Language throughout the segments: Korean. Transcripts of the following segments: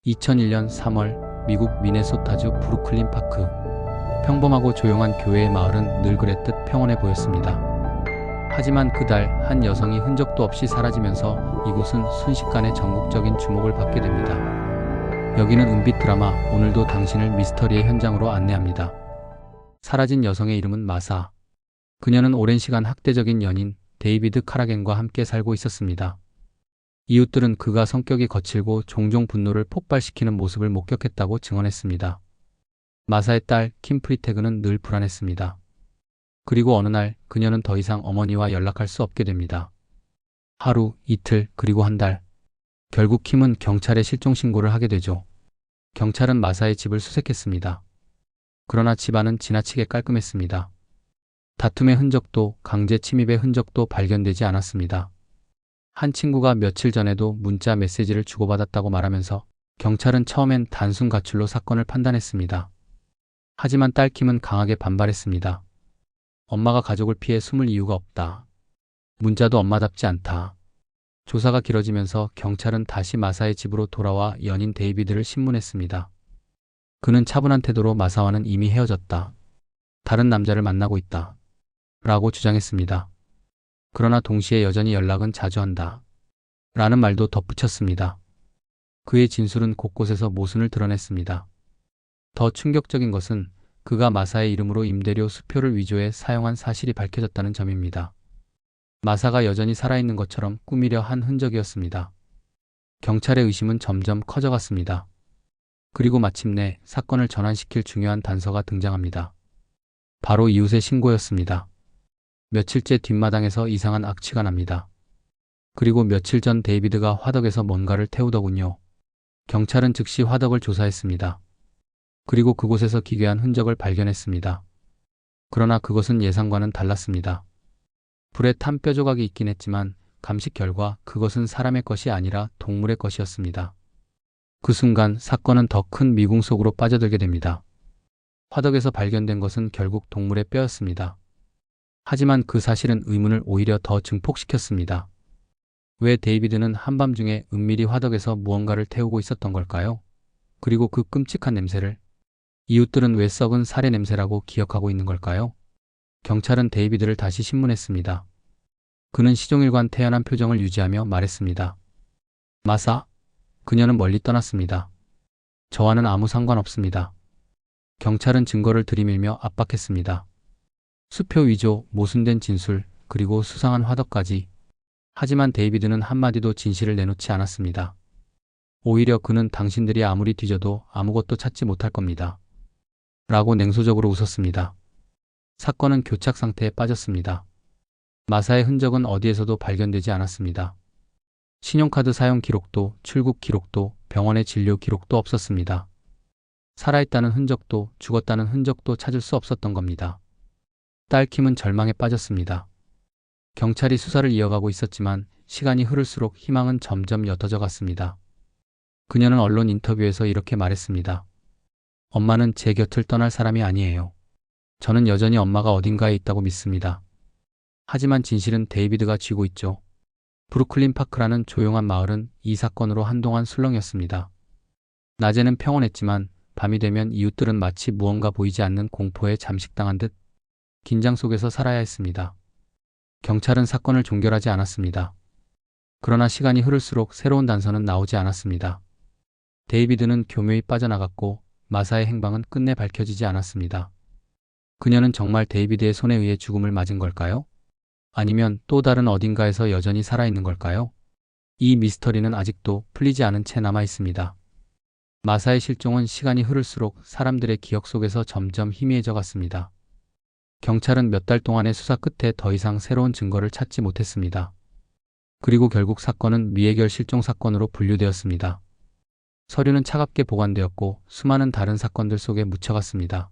2001년 3월 미국 미네소타주 브루클린 파크. 평범하고 조용한 교회의 마을은 늘 그랬듯 평온해 보였습니다. 하지만 그달 한 여성이 흔적도 없이 사라지면서 이곳은 순식간에 전국적인 주목을 받게 됩니다. 여기는 은빛 드라마 오늘도 당신을 미스터리의 현장으로 안내합니다. 사라진 여성의 이름은 마사. 그녀는 오랜 시간 학대적인 연인 데이비드 카라겐과 함께 살고 있었습니다. 이웃들은 그가 성격이 거칠고 종종 분노를 폭발시키는 모습을 목격했다고 증언했습니다. 마사의 딸 킴 프리테그는 늘 불안했습니다. 그리고 어느 날 그녀는 더 이상 어머니와 연락할 수 없게 됩니다. 하루, 이틀, 그리고 한 달. 결국 킴은 경찰에 실종 신고를 하게 되죠. 경찰은 마사의 집을 수색했습니다. 그러나 집안은 지나치게 깔끔했습니다. 다툼의 흔적도 강제 침입의 흔적도 발견되지 않았습니다. 한 친구가 며칠 전에도 문자 메시지를 주고받았다고 말하면서 경찰은 처음엔 단순 가출로 사건을 판단했습니다. 하지만 딸 킴은 강하게 반발했습니다. 엄마가 가족을 피해 숨을 이유가 없다. 문자도 엄마답지 않다. 조사가 길어지면서 경찰은 다시 마사의 집으로 돌아와 연인 데이비드를 신문했습니다. 그는 차분한 태도로 마사와는 이미 헤어졌다. 다른 남자를 만나고 있다. 라고 주장했습니다. 그러나 동시에 여전히 연락은 자주 한다. 라는 말도 덧붙였습니다. 그의 진술은 곳곳에서 모순을 드러냈습니다. 더 충격적인 것은 그가 마사의 이름으로 임대료 수표를 위조해 사용한 사실이 밝혀졌다는 점입니다. 마사가 여전히 살아있는 것처럼 꾸미려 한 흔적이었습니다. 경찰의 의심은 점점 커져갔습니다. 그리고 마침내 사건을 전환시킬 중요한 단서가 등장합니다. 바로 이웃의 신고였습니다. 며칠째 뒷마당에서 이상한 악취가 납니다. 그리고 며칠 전 데이비드가 화덕에서 뭔가를 태우더군요. 경찰은 즉시 화덕을 조사했습니다. 그리고 그곳에서 기괴한 흔적을 발견했습니다. 그러나 그것은 예상과는 달랐습니다. 불에 탄 뼈 조각이 있긴 했지만 감식 결과 그것은 사람의 것이 아니라 동물의 것이었습니다. 그 순간 사건은 더 큰 미궁 속으로 빠져들게 됩니다. 화덕에서 발견된 것은 결국 동물의 뼈였습니다. 하지만 그 사실은 의문을 오히려 더 증폭시켰습니다. 왜 데이비드는 한밤중에 은밀히 화덕에서 무언가를 태우고 있었던 걸까요? 그리고 그 끔찍한 냄새를 이웃들은 왜 썩은 살의 냄새라고 기억하고 있는 걸까요? 경찰은 데이비드를 다시 신문했습니다. 그는 시종일관 태연한 표정을 유지하며 말했습니다. 마사, 그녀는 멀리 떠났습니다. 저와는 아무 상관없습니다. 경찰은 증거를 들이밀며 압박했습니다. 수표 위조, 모순된 진술, 그리고 수상한 화덕까지. 하지만 데이비드는 한마디도 진실을 내놓지 않았습니다. 오히려 그는 당신들이 아무리 뒤져도 아무것도 찾지 못할 겁니다. 라고 냉소적으로 웃었습니다. 사건은 교착 상태에 빠졌습니다. 마사의 흔적은 어디에서도 발견되지 않았습니다. 신용카드 사용 기록도, 출국 기록도, 병원의 진료 기록도 없었습니다. 살아있다는 흔적도, 죽었다는 흔적도 찾을 수 없었던 겁니다. 딸 킴은 절망에 빠졌습니다. 경찰이 수사를 이어가고 있었지만 시간이 흐를수록 희망은 점점 옅어져 갔습니다. 그녀는 언론 인터뷰에서 이렇게 말했습니다. 엄마는 제 곁을 떠날 사람이 아니에요. 저는 여전히 엄마가 어딘가에 있다고 믿습니다. 하지만 진실은 데이비드가 쥐고 있죠. 브루클린 파크라는 조용한 마을은 이 사건으로 한동안 술렁였습니다. 낮에는 평온했지만 밤이 되면 이웃들은 마치 무언가 보이지 않는 공포에 잠식당한 듯 긴장 속에서 살아야 했습니다. 경찰은 사건을 종결하지 않았습니다. 그러나 시간이 흐를수록 새로운 단서는 나오지 않았습니다. 데이비드는 교묘히 빠져나갔고 마사의 행방은 끝내 밝혀지지 않았습니다. 그녀는 정말 데이비드의 손에 의해 죽음을 맞은 걸까요? 아니면 또 다른 어딘가에서 여전히 살아있는 걸까요? 이 미스터리는 아직도 풀리지 않은 채 남아 있습니다. 마사의 실종은 시간이 흐를수록 사람들의 기억 속에서 점점 희미해져 갔습니다. 경찰은 몇 달 동안의 수사 끝에 더 이상 새로운 증거를 찾지 못했습니다. 그리고 결국 사건은 미해결 실종 사건으로 분류되었습니다. 서류는 차갑게 보관되었고 수많은 다른 사건들 속에 묻혀갔습니다.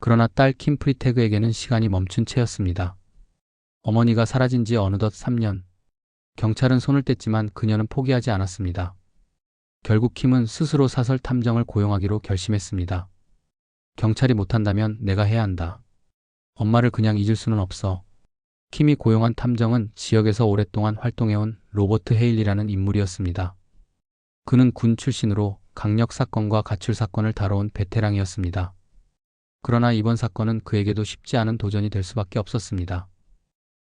그러나 딸 킴 프리테그에게는 시간이 멈춘 채였습니다. 어머니가 사라진 지 어느덧 3년. 경찰은 손을 뗐지만 그녀는 포기하지 않았습니다. 결국 킴은 스스로 사설 탐정을 고용하기로 결심했습니다. 경찰이 못한다면 내가 해야 한다. 엄마를 그냥 잊을 수는 없어. 킴이 고용한 탐정은 지역에서 오랫동안 활동해온 로버트 헤일리라는 인물이었습니다. 그는 군 출신으로 강력 사건과 가출 사건을 다뤄온 베테랑이었습니다. 그러나 이번 사건은 그에게도 쉽지 않은 도전이 될 수밖에 없었습니다.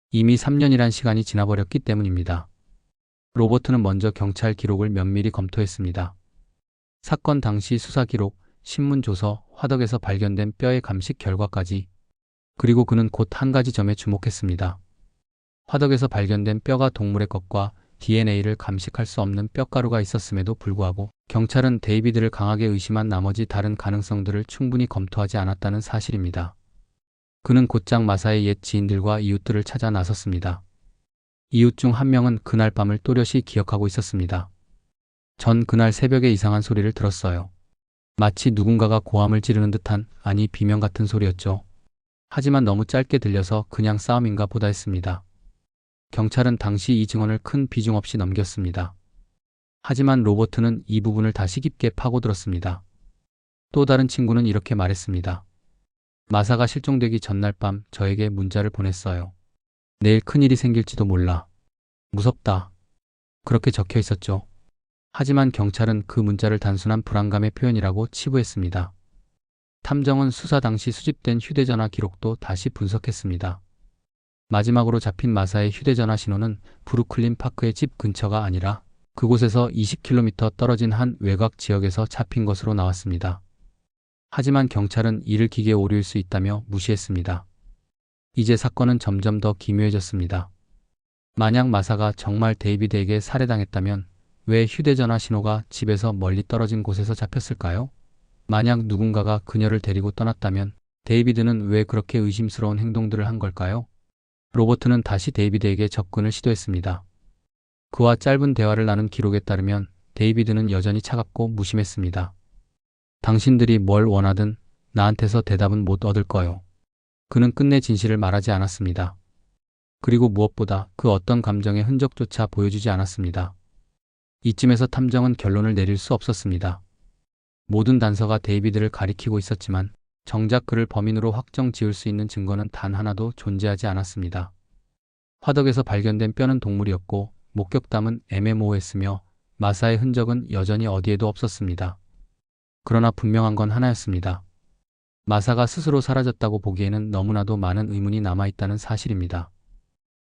이미 3년이란 시간이 지나버렸기 때문입니다. 로버트는 먼저 경찰 기록을 면밀히 검토했습니다. 사건 당시 수사 기록, 신문 조서, 화덕에서 발견된 뼈의 감식 결과까지. 그리고 그는 곧 한 가지 점에 주목했습니다. 화덕에서 발견된 뼈가 동물의 것과 DNA를 감식할 수 없는 뼈가루가 있었음에도 불구하고 경찰은 데이비드를 강하게 의심한 나머지 다른 가능성들을 충분히 검토하지 않았다는 사실입니다. 그는 곧장 마사의 옛 지인들과 이웃들을 찾아 나섰습니다. 이웃 중 한 명은 그날 밤을 또렷이 기억하고 있었습니다. 전 그날 새벽에 이상한 소리를 들었어요. 마치 누군가가 고함을 지르는 듯한, 아니 비명 같은 소리였죠. 하지만 너무 짧게 들려서 그냥 싸움인가 보다 했습니다. 경찰은 당시 이 증언을 큰 비중 없이 넘겼습니다. 하지만 로버트는 이 부분을 다시 깊게 파고들었습니다. 또 다른 친구는 이렇게 말했습니다. 마사가 실종되기 전날 밤 저에게 문자를 보냈어요. 내일 큰일이 생길지도 몰라. 무섭다. 그렇게 적혀 있었죠. 하지만 경찰은 그 문자를 단순한 불안감의 표현이라고 치부했습니다. 탐정은 수사 당시 수집된 휴대전화 기록도 다시 분석했습니다. 마지막으로 잡힌 마사의 휴대전화 신호는 브루클린 파크의 집 근처가 아니라 그곳에서 20km 떨어진 한 외곽 지역에서 잡힌 것으로 나왔습니다. 하지만 경찰은 이를 기계에 오류일 수 있다며 무시했습니다. 이제 사건은 점점 더 기묘해졌습니다. 만약 마사가 정말 데이비드에게 살해당했다면 왜 휴대전화 신호가 집에서 멀리 떨어진 곳에서 잡혔을까요? 만약 누군가가 그녀를 데리고 떠났다면 데이비드는 왜 그렇게 의심스러운 행동들을 한 걸까요? 로버트는 다시 데이비드에게 접근을 시도했습니다. 그와 짧은 대화를 나눈 기록에 따르면 데이비드는 여전히 차갑고 무심했습니다. 당신들이 뭘 원하든 나한테서 대답은 못 얻을 거요. 그는 끝내 진실을 말하지 않았습니다. 그리고 무엇보다 그 어떤 감정의 흔적조차 보여주지 않았습니다. 이쯤에서 탐정은 결론을 내릴 수 없었습니다. 모든 단서가 데이비드를 가리키고 있었지만 정작 그를 범인으로 확정 지을 수 있는 증거는 단 하나도 존재하지 않았습니다. 화덕에서 발견된 뼈는 동물이었고 목격담은 애매모호했으며 마사의 흔적은 여전히 어디에도 없었습니다. 그러나 분명한 건 하나였습니다. 마사가 스스로 사라졌다고 보기에는 너무나도 많은 의문이 남아있다는 사실입니다.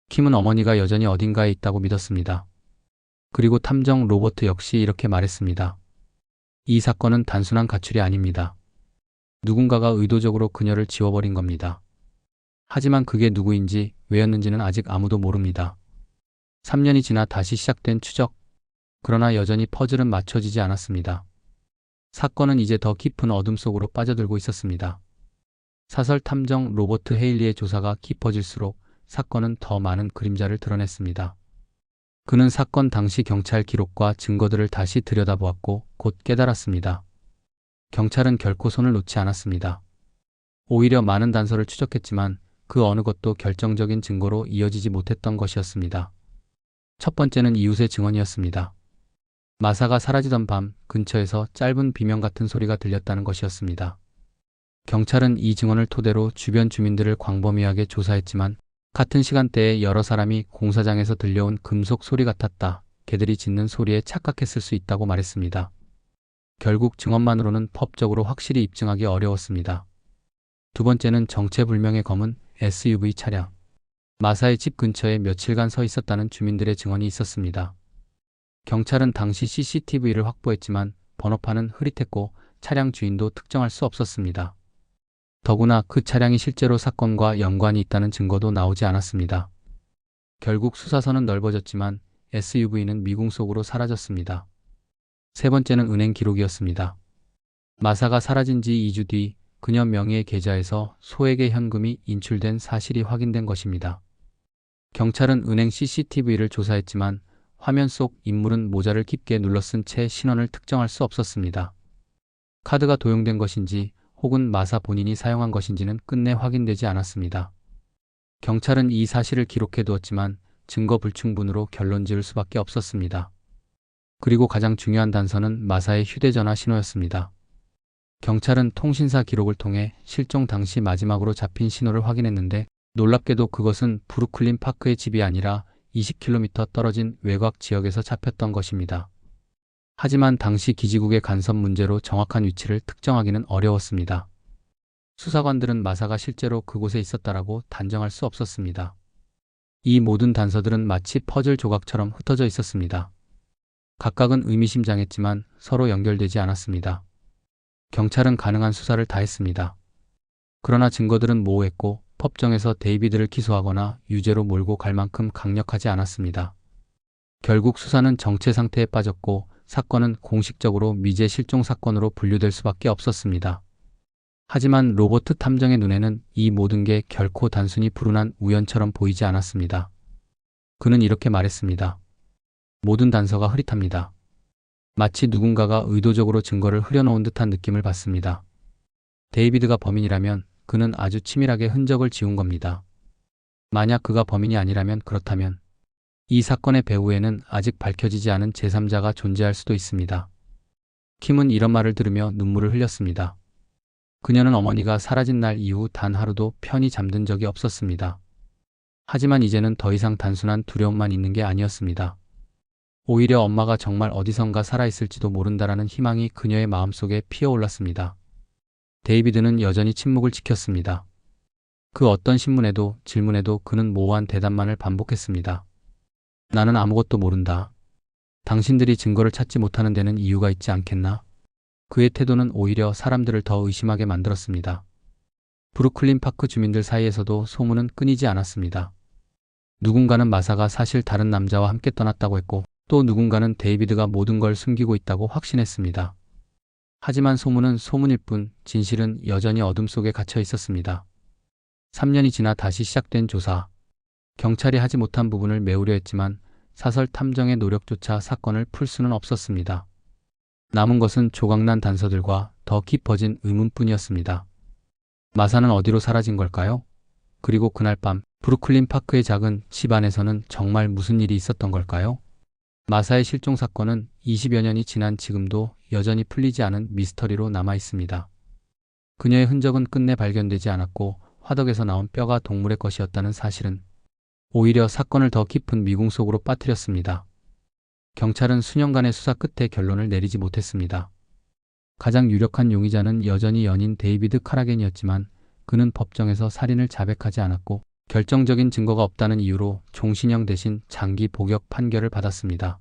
킴은 어머니가 여전히 어딘가에 있다고 믿었습니다. 그리고 탐정 로버트 역시 이렇게 말했습니다. 이 사건은 단순한 가출이 아닙니다. 누군가가 의도적으로 그녀를 지워버린 겁니다. 하지만 그게 누구인지 왜였는지는 아직 아무도 모릅니다. 3년이 지나 다시 시작된 추적. 그러나 여전히 퍼즐은 맞춰지지 않았습니다. 사건은 이제 더 깊은 어둠 속으로 빠져들고 있었습니다. 사설 탐정 로버트 헤일리의 조사가 깊어질수록 사건은 더 많은 그림자를 드러냈습니다. 그는 사건 당시 경찰 기록과 증거들을 다시 들여다보았고 곧 깨달았습니다. 경찰은 결코 손을 놓지 않았습니다. 오히려 많은 단서를 추적했지만 그 어느 것도 결정적인 증거로 이어지지 못했던 것이었습니다. 첫 번째는 이웃의 증언이었습니다. 마사가 사라지던 밤 근처에서 짧은 비명 같은 소리가 들렸다는 것이었습니다. 경찰은 이 증언을 토대로 주변 주민들을 광범위하게 조사했지만 같은 시간대에 여러 사람이 공사장에서 들려온 금속 소리 같았다. 개들이 짖는 소리에 착각했을 수 있다고 말했습니다. 결국 증언만으로는 법적으로 확실히 입증하기 어려웠습니다. 두 번째는 정체불명의 검은 SUV 차량. 마사의 집 근처에 며칠간 서 있었다는 주민들의 증언이 있었습니다. 경찰은 당시 CCTV를 확보했지만 번호판은 흐릿했고 차량 주인도 특정할 수 없었습니다. 더구나 그 차량이 실제로 사건과 연관이 있다는 증거도 나오지 않았습니다. 결국 수사선은 넓어졌지만 SUV는 미궁 속으로 사라졌습니다. 세 번째는 은행 기록이었습니다. 마사가 사라진 지 2주 뒤 그녀 명의의 계좌에서 소액의 현금이 인출된 사실이 확인된 것입니다. 경찰은 은행 CCTV를 조사했지만 화면 속 인물은 모자를 깊게 눌러쓴 채 신원을 특정할 수 없었습니다. 카드가 도용된 것인지 혹은 마사 본인이 사용한 것인지는 끝내 확인되지 않았습니다. 경찰은 이 사실을 기록해 두었지만 증거 불충분으로 결론 지을 수밖에 없었습니다. 그리고 가장 중요한 단서는 마사의 휴대전화 신호였습니다. 경찰은 통신사 기록을 통해 실종 당시 마지막으로 잡힌 신호를 확인했는데 놀랍게도 그것은 브루클린 파크의 집이 아니라 20km 떨어진 외곽 지역에서 잡혔던 것입니다. 하지만 당시 기지국의 간섭 문제로 정확한 위치를 특정하기는 어려웠습니다. 수사관들은 마사가 실제로 그곳에 있었다라고 단정할 수 없었습니다. 이 모든 단서들은 마치 퍼즐 조각처럼 흩어져 있었습니다. 각각은 의미심장했지만 서로 연결되지 않았습니다. 경찰은 가능한 수사를 다했습니다. 그러나 증거들은 모호했고 법정에서 데이비드를 기소하거나 유죄로 몰고 갈 만큼 강력하지 않았습니다. 결국 수사는 정체 상태에 빠졌고 사건은 공식적으로 미제 실종 사건으로 분류될 수밖에 없었습니다. 하지만 로버트 탐정의 눈에는 이 모든 게 결코 단순히 불운한 우연처럼 보이지 않았습니다. 그는 이렇게 말했습니다. 모든 단서가 흐릿합니다. 마치 누군가가 의도적으로 증거를 흐려놓은 듯한 느낌을 받습니다. 데이비드가 범인이라면 그는 아주 치밀하게 흔적을 지운 겁니다. 만약 그가 범인이 아니라면 그렇다면 이 사건의 배후에는 아직 밝혀지지 않은 제3자가 존재할 수도 있습니다. 킴은 이런 말을 들으며 눈물을 흘렸습니다. 그녀는 어머니가 사라진 날 이후 단 하루도 편히 잠든 적이 없었습니다. 하지만 이제는 더 이상 단순한 두려움만 있는 게 아니었습니다. 오히려 엄마가 정말 어디선가 살아있을지도 모른다라는 희망이 그녀의 마음속에 피어올랐습니다. 데이비드는 여전히 침묵을 지켰습니다. 그 어떤 신문에도 질문에도 그는 모호한 대답만을 반복했습니다. 나는 아무것도 모른다. 당신들이 증거를 찾지 못하는 데는 이유가 있지 않겠나? 그의 태도는 오히려 사람들을 더 의심하게 만들었습니다. 브루클린 파크 주민들 사이에서도 소문은 끊이지 않았습니다. 누군가는 마사가 사실 다른 남자와 함께 떠났다고 했고 또 누군가는 데이비드가 모든 걸 숨기고 있다고 확신했습니다. 하지만 소문은 소문일 뿐 진실은 여전히 어둠 속에 갇혀 있었습니다. 3년이 지나 다시 시작된 조사. 경찰이 하지 못한 부분을 메우려 했지만 사설 탐정의 노력조차 사건을 풀 수는 없었습니다. 남은 것은 조각난 단서들과 더 깊어진 의문뿐이었습니다. 마사는 어디로 사라진 걸까요? 그리고 그날 밤 브루클린 파크의 작은 집 안에서는 정말 무슨 일이 있었던 걸까요? 마사의 실종 사건은 20여 년이 지난 지금도 여전히 풀리지 않은 미스터리로 남아 있습니다. 그녀의 흔적은 끝내 발견되지 않았고 화덕에서 나온 뼈가 동물의 것이었다는 사실은 오히려 사건을 더 깊은 미궁 속으로 빠뜨렸습니다. 경찰은 수년간의 수사 끝에 결론을 내리지 못했습니다. 가장 유력한 용의자는 여전히 연인 데이비드 카라겐이었지만 그는 법정에서 살인을 자백하지 않았고 결정적인 증거가 없다는 이유로 종신형 대신 장기 복역 판결을 받았습니다.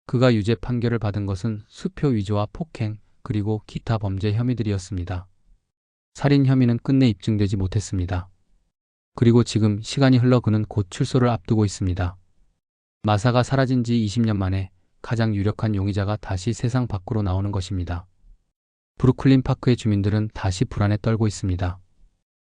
그가 유죄 판결을 받은 것은 수표 위조와 폭행 그리고 기타 범죄 혐의들이었습니다. 살인 혐의는 끝내 입증되지 못했습니다. 그리고 지금 시간이 흘러 그는 곧 출소를 앞두고 있습니다. 마사가 사라진 지 20년 만에 가장 유력한 용의자가 다시 세상 밖으로 나오는 것입니다. 브루클린 파크의 주민들은 다시 불안에 떨고 있습니다.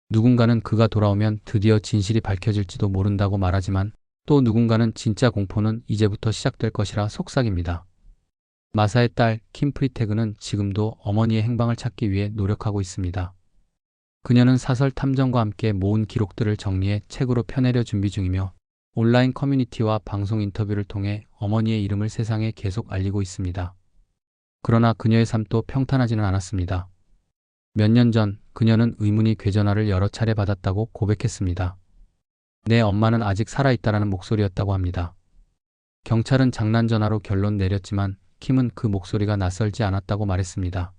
누군가는 그가 돌아오면 드디어 진실이 밝혀질지도 모른다고 말하지만 또 누군가는 진짜 공포는 이제부터 시작될 것이라 속삭입니다. 마사의 딸 킴 프리테그는 지금도 어머니의 행방을 찾기 위해 노력하고 있습니다. 그녀는 사설 탐정과 함께 모은 기록들을 정리해 책으로 펴내려 준비 중이며 온라인 커뮤니티와 방송 인터뷰를 통해 어머니의 이름을 세상에 계속 알리고 있습니다. 그러나 그녀의 삶도 평탄하지는 않았습니다. 몇 년 전 그녀는 의문의 괴전화를 여러 차례 받았다고 고백했습니다. 내 엄마는 아직 살아있다라는 목소리였다고 합니다. 경찰은 장난 전화로 결론 내렸지만 킴은 그 목소리가 낯설지 않았다고 말했습니다.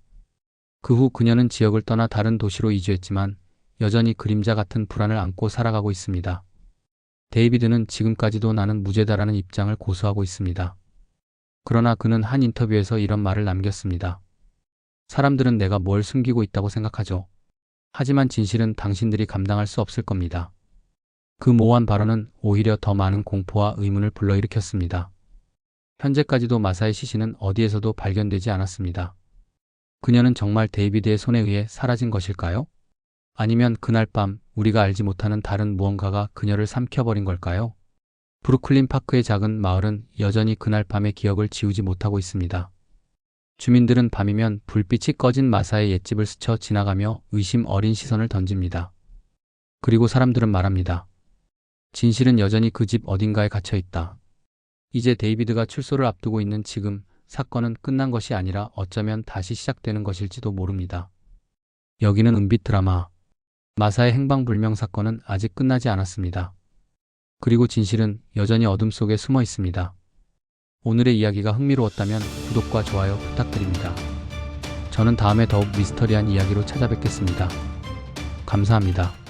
그 후 그녀는 지역을 떠나 다른 도시로 이주했지만 여전히 그림자 같은 불안을 안고 살아가고 있습니다. 데이비드는 지금까지도 나는 무죄다라는 입장을 고수하고 있습니다. 그러나 그는 한 인터뷰에서 이런 말을 남겼습니다. 사람들은 내가 뭘 숨기고 있다고 생각하죠. 하지만 진실은 당신들이 감당할 수 없을 겁니다. 그 모호한 발언은 오히려 더 많은 공포와 의문을 불러일으켰습니다. 현재까지도 마사의 시신은 어디에서도 발견되지 않았습니다. 그녀는 정말 데이비드의 손에 의해 사라진 것일까요? 아니면 그날 밤 우리가 알지 못하는 다른 무언가가 그녀를 삼켜버린 걸까요? 브루클린 파크의 작은 마을은 여전히 그날 밤의 기억을 지우지 못하고 있습니다. 주민들은 밤이면 불빛이 꺼진 마사의 옛집을 스쳐 지나가며 의심 어린 시선을 던집니다. 그리고 사람들은 말합니다. 진실은 여전히 그 집 어딘가에 갇혀 있다. 이제 데이비드가 출소를 앞두고 있는 지금 사건은 끝난 것이 아니라 어쩌면 다시 시작되는 것일지도 모릅니다. 여기는 은빛 드라마. 마사의 행방불명 사건은 아직 끝나지 않았습니다. 그리고 진실은 여전히 어둠 속에 숨어 있습니다. 오늘의 이야기가 흥미로웠다면 구독과 좋아요 부탁드립니다. 저는 다음에 더욱 미스터리한 이야기로 찾아뵙겠습니다. 감사합니다.